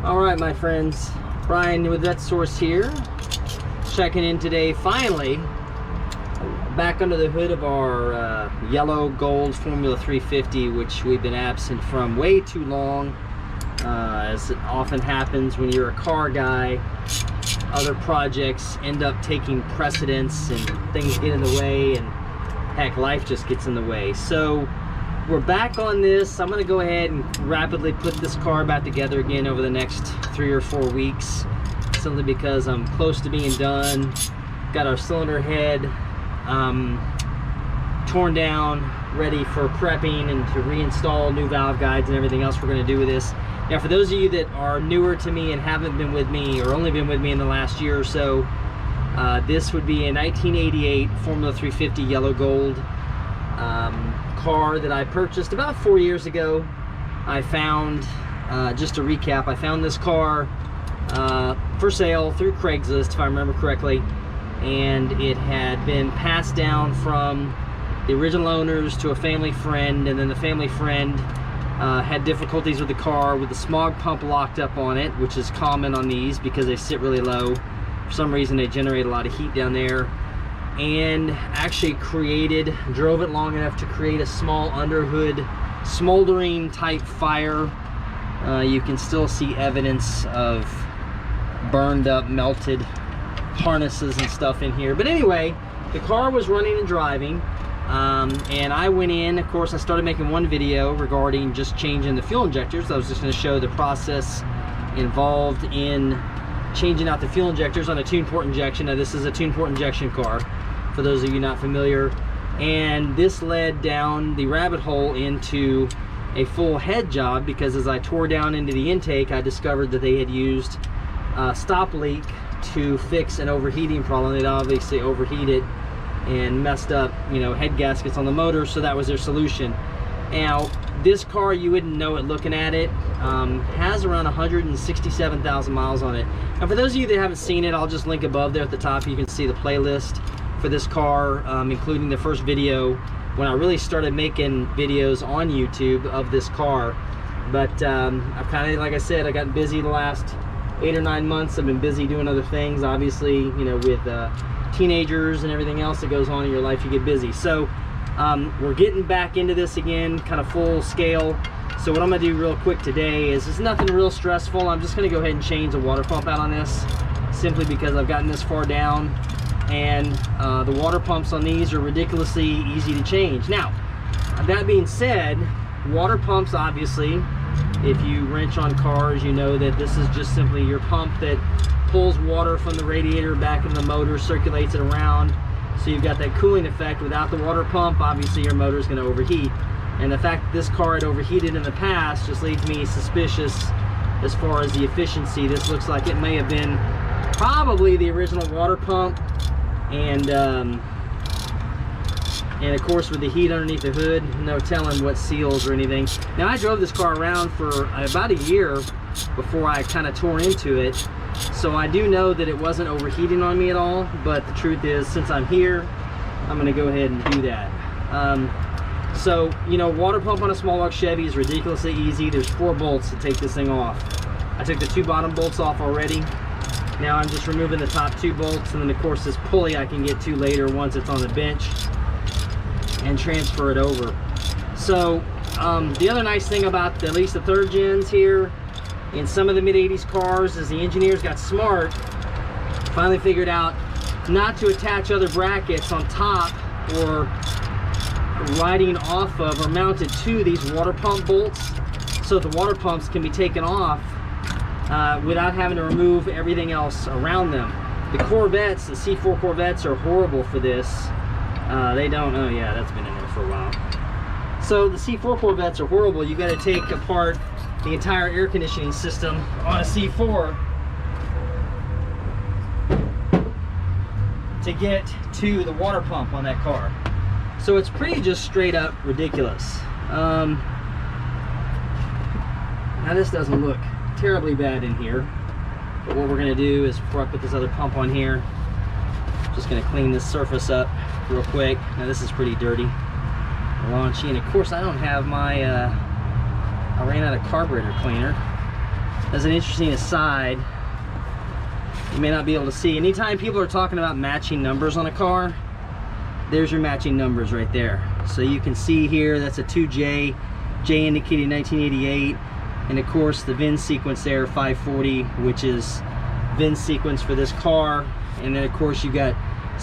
All right, my friends, Brian with VetteSource here, checking in today, finally, back under the hood of our yellow gold Formula 350, which we've been absent from way too long. As it often happens when you're a car guy, other projects end up taking precedence and things get in the way, and heck, life just gets in the way. So we're back on this. I'm going to go ahead and rapidly put this car back together again over the next 3 or 4 weeks, simply because I'm close to being done. Got our cylinder head torn down, ready for prepping and to reinstall new valve guides and everything else we're going to do with this. Now, for those of you that are newer to me and haven't been with me, or only been with me in the last year or so, this would be a 1988 Formula 350 yellow gold car that I purchased about 4 years ago. I found, just to recap, I found this car for sale through Craigslist, if I remember correctly, and it had been passed down from the original owners to a family friend, and then the family friend had difficulties with the car with the smog pump locked up on it, which is common on these because they sit really low. For some reason they generate a lot of heat down there, and actually drove it long enough to create a small underhood smoldering type fire. You can still see evidence of burned up, melted harnesses and stuff in here. But anyway, the car was running and driving, and I went in. Of course, I started making one video regarding just changing the fuel injectors. I was just going to show the process involved in changing out the fuel injectors on a tune port injection. Now, this is a tune port injection car, for those of you not familiar, and this led down the rabbit hole into a full head job, because as I tore down into the intake, I discovered that they had used a stop leak to fix an overheating problem. They'd obviously overheated and messed up, you know, head gaskets on the motor, so that was their solution. Now, this car, you wouldn't know it looking at it, has around 167,000 miles on it. And for those of you that haven't seen it, I'll just link above there at the top. You can see the playlist for this car, including the first video when I really started making videos on YouTube of this car. But I've kind of, like I said, I got busy the last 8 or 9 months. I've been busy doing other things, obviously, you know, with teenagers and everything else that goes on in your life. You get busy. So we're getting back into this again, kind of full scale. So what I'm gonna do real quick today is, it's nothing real stressful. I'm just gonna go ahead and change the water pump out on this, simply because I've gotten this far down, and the water pumps on these are ridiculously easy to change. Now, that being said, water pumps, obviously, if you wrench on cars, you know that this is just simply your pump that pulls water from the radiator back into the motor, circulates it around, so you've got that cooling effect. Without the water pump, obviously your motor is going to overheat, and the fact that this car had overheated in the past just leads me suspicious as far as the efficiency. This looks like it may have been probably the original water pump, and of course, with the heat underneath the hood, no telling what seals or anything. Now, I drove this car around for about a year before I kind of tore into it, so I do know that it wasn't overheating on me at all. But the truth is, since I'm here, I'm going to go ahead and do that. So, you know, water pump on a small block Chevy is ridiculously easy. There's 4 bolts to take this thing off. I took the 2 bottom bolts off already. Now I'm just removing the top 2 bolts, and then of course this pulley I can get to later once it's on the bench, and transfer it over. So the other nice thing about at least the 3rd gens here in some of the mid-80s cars is the engineers got smart, finally figured out not to attach other brackets on top or riding off of or mounted to these water pump bolts, so the water pumps can be taken off without having to remove everything else around them. The Corvettes, the C4 Corvettes, are horrible for this. They don't, oh yeah, that's been in there for a while. So the C4 Corvettes are horrible. You got to take apart the entire air conditioning system on a C4 to get to the water pump on that car. So it's pretty just straight up ridiculous. Now this doesn't look terribly bad in here, but what we're going to do is, before I put this other pump on here, just going to clean this surface up real quick. Now this is pretty dirty, raunchy, and of course I don't have my I ran out of carburetor cleaner. as an interesting aside, you may not be able to see. Anytime people are talking about matching numbers on a car, there's your matching numbers right there. So you can see here, that's a 2J, J indicating 1988, and of course the VIN sequence there, 540, which is VIN sequence for this car. And then of course you got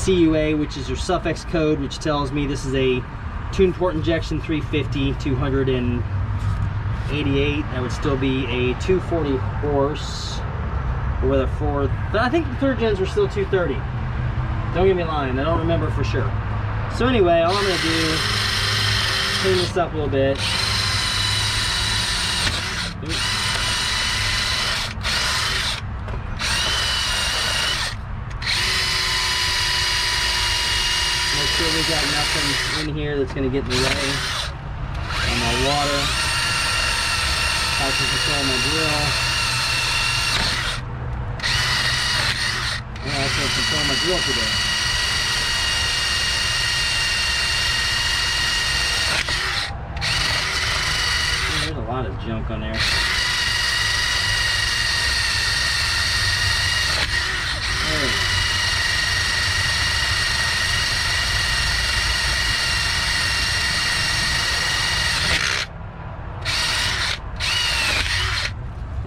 CUA, which is your suffix code, which tells me this is a tune port injection 350, 288. That would still be a 240 horse, or whether fourth, but I think the third gens were still 230. Don't get me lying, I don't remember for sure. So anyway, all I'm gonna do is clean this up a little bit. Oops. Make sure we got nothing in here that's gonna get in the way. And my water. I can control my drill. And I also control my drill today. There's a lot of junk on there. There we go.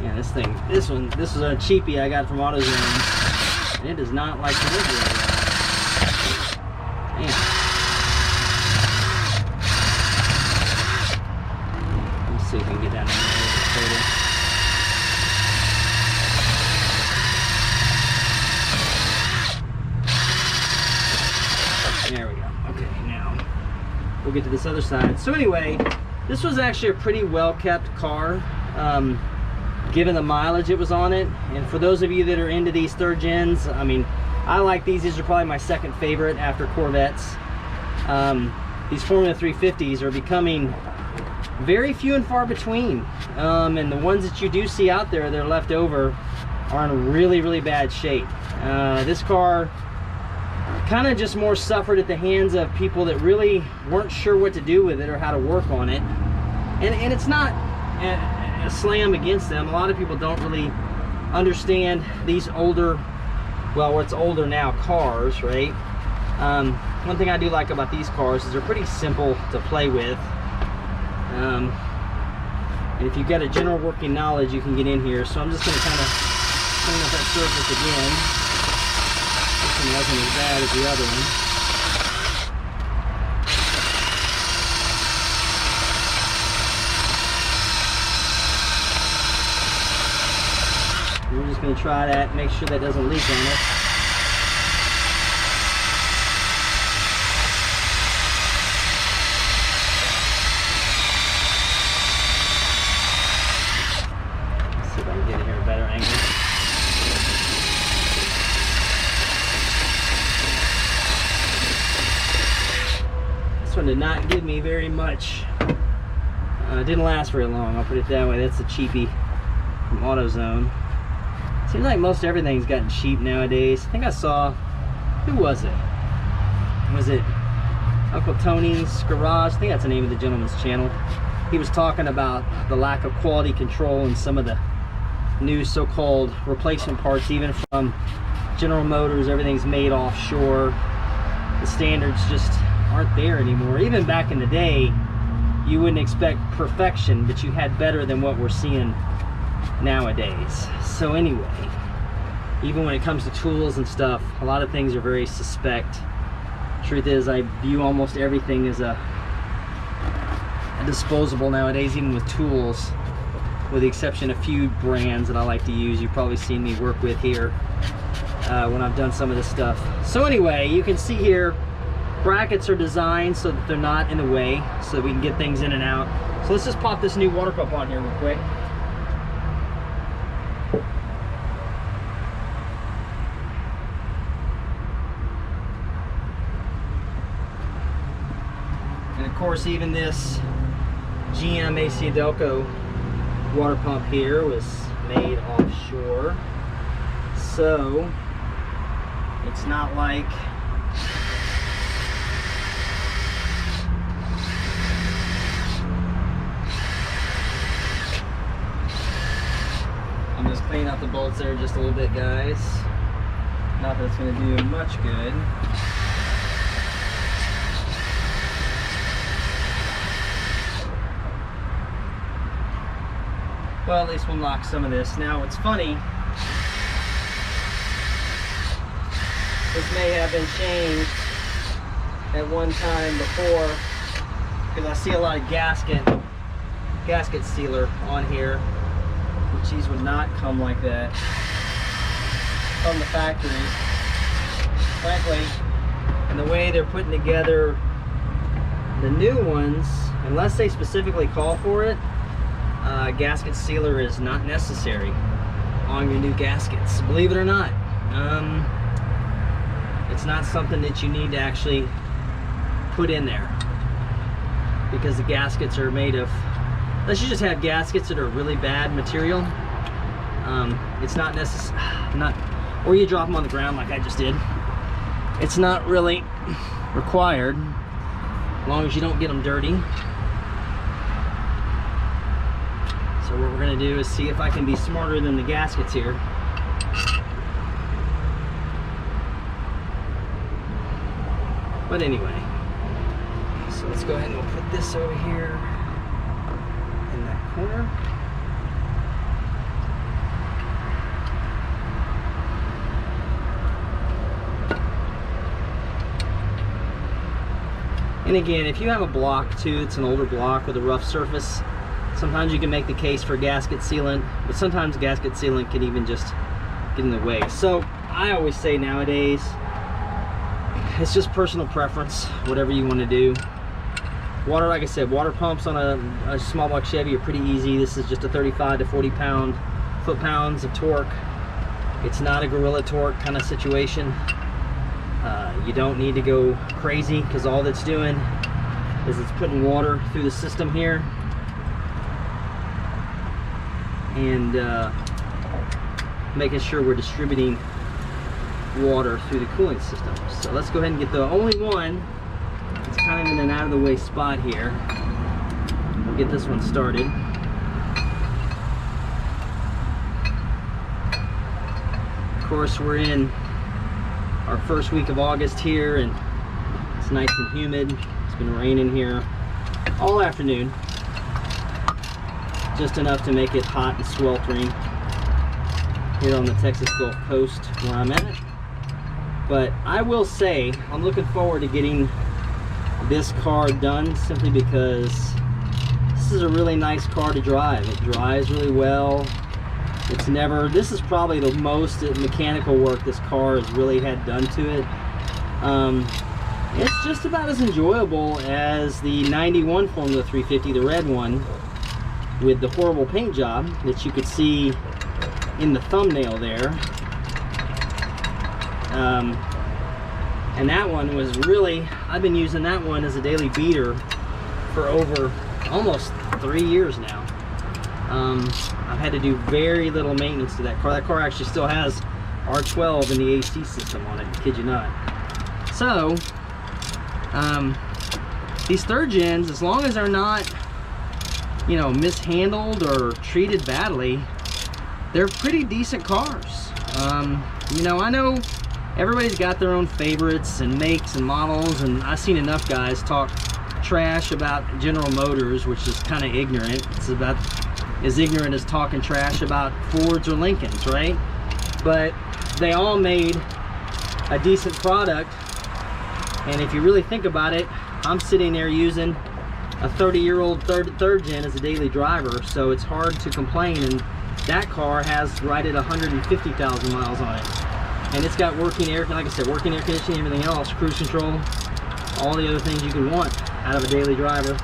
Yeah, this is a cheapie I got from AutoZone, and it does not like to live here. Man. Let's see if we can get down in there a little bit further. There we go. Okay, now we'll get to this other side. So anyway, this was actually a pretty well kept car, given the mileage it was on it. And for those of you that are into these third gens, I mean, I like these. These are probably my second favorite after Corvettes. These Formula 350s are becoming very few and far between, and the ones that you do see out there that are left over are in really bad shape. This car kind of just more suffered at the hands of people that really weren't sure what to do with it or how to work on it. And it's not a slam against them. A lot of people don't really understand these older, well, what's older now, cars, right? One thing I do like about these cars is they're pretty simple to play with. And if you've got a general working knowledge, you can get in here. So I'm just going to kind of clean up that surface again. This one wasn't as bad as the other one. We're just going to try that, make sure that doesn't leak on us. Let's see if I can get it here a better angle. This one did not give me very much. It didn't last very long, I'll put it that way. That's a cheapie from AutoZone. Seems like most everything's gotten cheap nowadays. I think I saw, who was it? Was it Uncle Tony's Garage? I think that's the name of the gentleman's channel. He was talking about the lack of quality control in some of the new so-called replacement parts, even from General Motors. Everything's made offshore. The standards just aren't there anymore. Even back in the day, you wouldn't expect perfection, but you had better than what we're seeing nowadays. So anyway, even when it comes to tools and stuff, a lot of things are very suspect. Truth is, I view almost everything as a disposable nowadays, even with tools, with the exception of a few brands that I like to use. You've probably seen me work with here when I've done some of this stuff. So anyway, you can see here, brackets are designed so that they're not in the way, so that we can get things in and out. So let's just pop this new water pump on here real quick. And of course, even this GM AC Delco water pump here was made offshore, so it's not like clean out the bolts there just a little bit, guys. Not that it's going to do much good. Well, at least we'll knock some of this. Now, what's funny, this may have been changed at one time before, because I see a lot of gasket sealer on here, which these would not come like that from the factory, frankly. And the way they're putting together the new ones, unless they specifically call for it, gasket sealer is not necessary on your new gaskets, believe it or not. It's not something that you need to actually put in there, because the gaskets are made of, unless you just have gaskets that are really bad material, it's not necessary, or you drop them on the ground like I just did. It's not really required, as long as you don't get them dirty. So what we're going to do is see if I can be smarter than the gaskets here. But anyway, so let's go ahead and we'll put this over here in that corner. And again, if you have a block too, it's an older block with a rough surface, sometimes you can make the case for gasket sealant, but sometimes gasket sealant can even just get in the way. So I always say nowadays, it's just personal preference, whatever you want to do. Water, like I said, water pumps on a small block Chevy are pretty easy. This is just a 35 to 40 foot-pounds of torque. It's not a gorilla torque kind of situation. You don't need to go crazy, because all that's doing is it's putting water through the system here and making sure we're distributing water through the cooling system. So let's go ahead and get the only one that's kind of in an out of the way spot here. We'll get this one started. Of course, we're in our first week of August here, and it's nice and humid. It's been raining here all afternoon, just enough to make it hot and sweltering here on the Texas Gulf Coast where I'm at. But I will say I'm looking forward to getting this car done, simply because this is a really nice car to drive. It drives really well. It's never, this is probably the most mechanical work this car has really had done to it. It's just about as enjoyable as the 91 Formula 350, the red one, with the horrible paint job that you could see in the thumbnail there. And that one was really, I've been using that one as a daily beater for over almost 3 years now. I've had to do very little maintenance to that car. That car actually still has R12 in the AC system on it, I kid you not. So, these third gens, as long as they're not, you know, mishandled or treated badly, they're pretty decent cars. You know, I know everybody's got their own favorites and makes and models, and I've seen enough guys talk trash about General Motors, which is kind of ignorant. It's about as ignorant as talking trash about Fords or Lincolns, right? But they all made a decent product, and if you really think about it, I'm sitting there using a 30-year-old third gen as a daily driver, so it's hard to complain. And that car has right at 150,000 miles on it, and it's got working air, like I said, working air conditioning, everything else, cruise control, all the other things you could want out of a daily driver.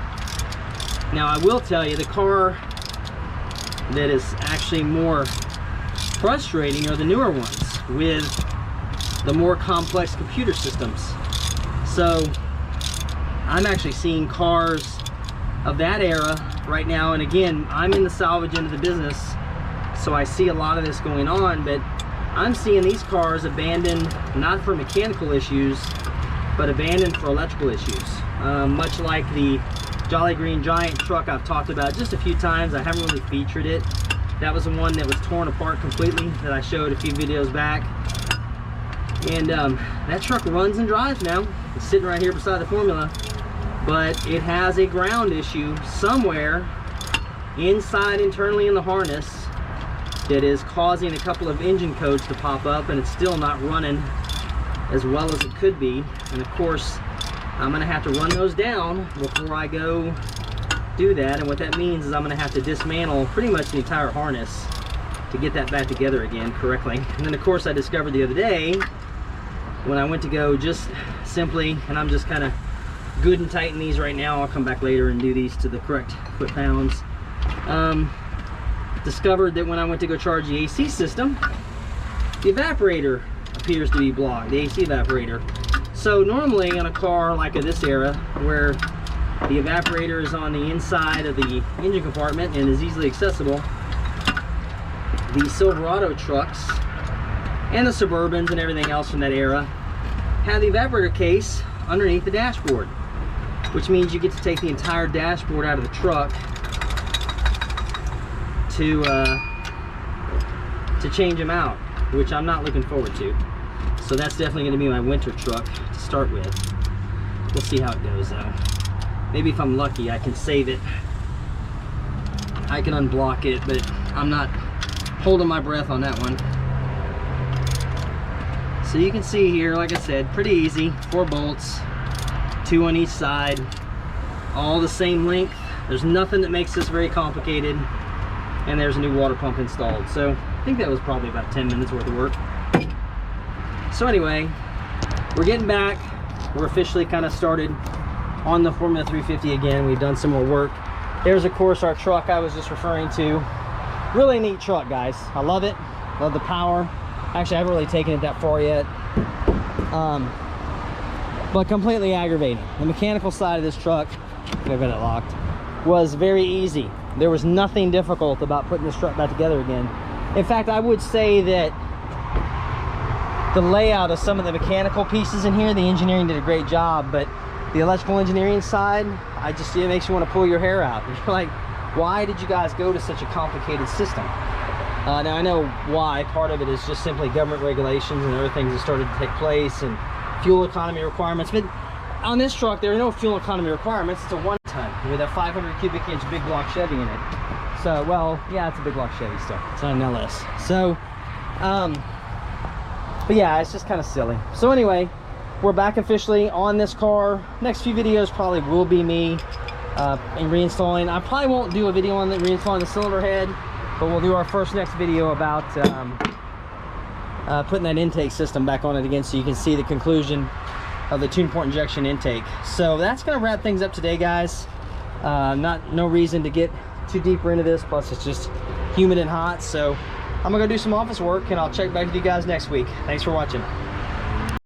Now I will tell you, the car that is actually more frustrating are the newer ones with the more complex computer systems. So I'm actually seeing cars of that era right now, and again, I'm in the salvage end of the business, so I see a lot of this going on, but I'm seeing these cars abandoned not for mechanical issues, but abandoned for electrical issues. Much like the Jolly Green Giant truck I've talked about just a few times. I haven't really featured it, That was the one that was torn apart completely that I showed a few videos back. And that truck runs and drives now. It's sitting right here beside the Formula, but it has a ground issue somewhere inside internally in the harness that is causing a couple of engine codes to pop up, and it's still not running as well as it could be. And of course, I'm gonna have to run those down before I go do that. And what that means is I'm gonna have to dismantle pretty much the entire harness to get that back together again correctly. And then of course I discovered the other day when I went to go just simply, and I'm just kind of good and tighten these right now, I'll come back later and do these to the correct foot-pounds. Discovered that when I went to go charge the AC system, the evaporator appears to be blocked, the AC evaporator. So normally on a car like this era, where the evaporator is on the inside of the engine compartment and is easily accessible, the Silverado trucks and the Suburbans and everything else from that era have the evaporator case underneath the dashboard, which means you get to take the entire dashboard out of the truck to change them out, which I'm not looking forward to. So that's definitely going to be my winter truck to start with. We'll see how it goes though. Maybe if I'm lucky I can save it. I can unblock it, but I'm not holding my breath on that one. So you can see here, like I said, pretty easy. 4 bolts, 2 on each side, all the same length. There's nothing that makes this very complicated. And there's a new water pump installed. So I think that was probably about 10 minutes worth of work. So anyway, we're getting back. We're officially kind of started on the Formula 350 again. We've done some more work. There's of course our truck I was just referring to. Really neat truck, guys. I love it. Love the power. Actually, I haven't really taken it that far yet. But completely aggravating. The mechanical side of this truck, I've got it locked, was very easy. There was nothing difficult about putting this truck back together again. In fact, I would say that the layout of some of the mechanical pieces in here, the engineering did a great job, but the electrical engineering side, it makes you want to pull your hair out. You're like, why did you guys go to such a complicated system? Now I know why. Part of it is just simply government regulations and other things that started to take place, and fuel economy requirements. But on this truck, there are no fuel economy requirements. It's a 1-ton with a 500 cubic inch big block Chevy in it. So, well, yeah, it's a big block Chevy still. It's not an LS. So, but yeah, it's just kind of silly. So anyway, we're back officially on this car. Next few videos probably will be me in reinstalling. I probably won't do a video on the reinstalling the cylinder head, but we'll do our next video about putting that intake system back on it again, so you can see the conclusion of the tune port injection intake. So that's going to wrap things up today, guys. No reason to get too deeper into this, plus it's just humid and hot. So I'm gonna go do some office work, and I'll check back with you guys next week. Thanks for watching.